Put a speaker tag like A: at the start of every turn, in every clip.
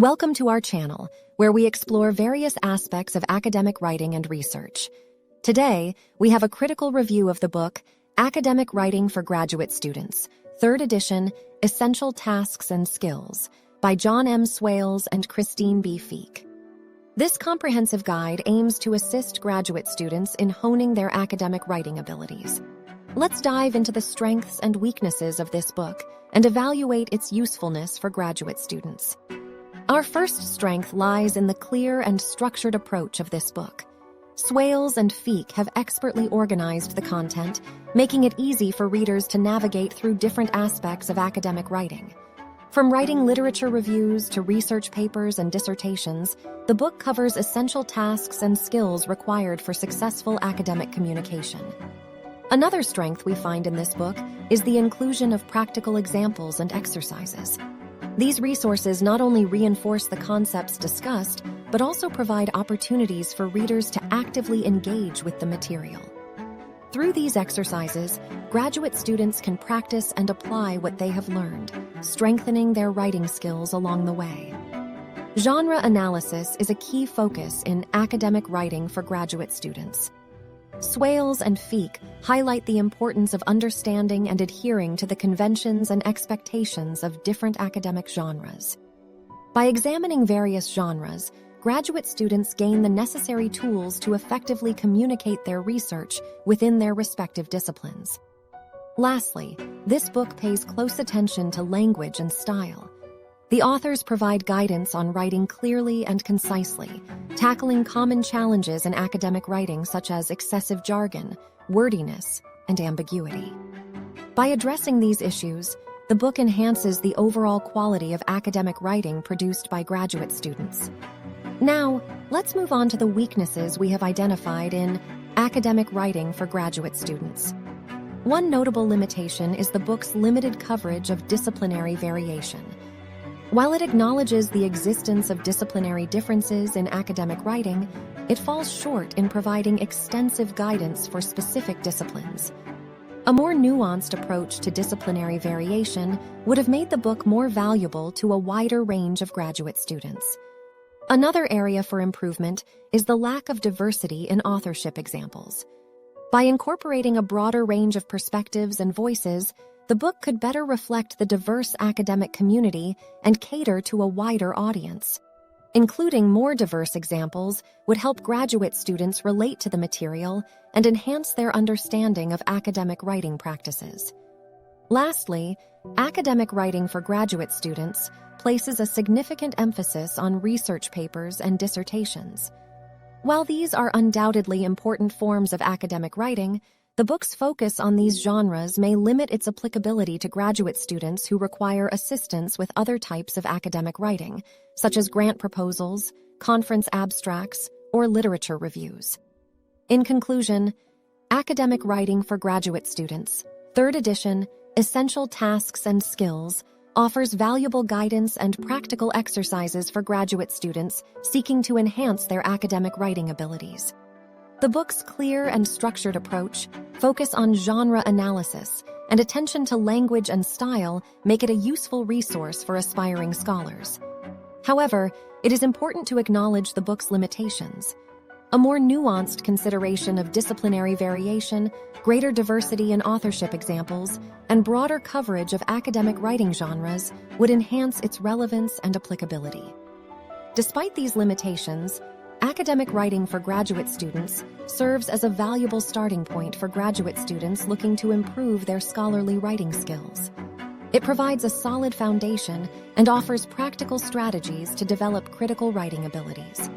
A: Welcome to our channel, where we explore various aspects of academic writing and research. Today, we have a critical review of the book, Academic Writing for Graduate Students, 3rd edition, Essential Tasks and Skills, by John M. Swales and Christine B. Feak. This comprehensive guide aims to assist graduate students in honing their academic writing abilities. Let's dive into the strengths and weaknesses of this book and evaluate its usefulness for graduate students. Our first strength lies in the clear and structured approach of this book. Swales and Feak have expertly organized the content, making it easy for readers to navigate through different aspects of academic writing. From writing literature reviews to research papers and dissertations, the book covers essential tasks and skills required for successful academic communication. Another strength we find in this book is the inclusion of practical examples and exercises. These resources not only reinforce the concepts discussed, but also provide opportunities for readers to actively engage with the material. Through these exercises, graduate students can practice and apply what they have learned, strengthening their writing skills along the way. Genre analysis is a key focus in academic writing for graduate students. Swales and Feak highlight the importance of understanding and adhering to the conventions and expectations of different academic genres. By examining various genres, graduate students gain the necessary tools to effectively communicate their research within their respective disciplines. Lastly, this book pays close attention to language and style. The authors provide guidance on writing clearly and concisely, tackling common challenges in academic writing such as excessive jargon, wordiness, and ambiguity. By addressing these issues, the book enhances the overall quality of academic writing produced by graduate students. Now, let's move on to the weaknesses we have identified in academic writing for graduate students. One notable limitation is the book's limited coverage of disciplinary variation. While it acknowledges the existence of disciplinary differences in academic writing, it falls short in providing extensive guidance for specific disciplines. A more nuanced approach to disciplinary variation would have made the book more valuable to a wider range of graduate students. Another area for improvement is the lack of diversity in authorship examples. By incorporating a broader range of perspectives and voices, the book could better reflect the diverse academic community and cater to a wider audience. Including more diverse examples would help graduate students relate to the material and enhance their understanding of academic writing practices. Lastly, academic writing for graduate students places a significant emphasis on research papers and dissertations. While these are undoubtedly important forms of academic writing, the book's focus on these genres may limit its applicability to graduate students who require assistance with other types of academic writing, such as grant proposals, conference abstracts, or literature reviews. In conclusion, Academic Writing for Graduate Students, 3rd edition, Essential Tasks and Skills, offers valuable guidance and practical exercises for graduate students seeking to enhance their academic writing abilities. The book's clear and structured approach, focus on genre analysis, and attention to language and style make it a useful resource for aspiring scholars. However, it is important to acknowledge the book's limitations. A more nuanced consideration of disciplinary variation, greater diversity in authorship examples, and broader coverage of academic writing genres would enhance its relevance and applicability. Despite these limitations, Academic Writing for Graduate Students serves as a valuable starting point for graduate students looking to improve their scholarly writing skills. It provides a solid foundation and offers practical strategies to develop critical writing abilities.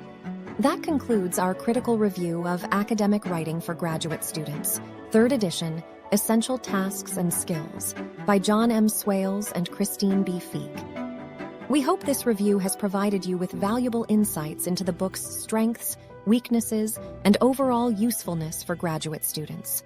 A: That concludes our critical review of Academic Writing for Graduate Students, 3rd edition, Essential Tasks and Skills, by John M. Swales and Christine B. Feak. We hope this review has provided you with valuable insights into the book's strengths, weaknesses, and overall usefulness for graduate students.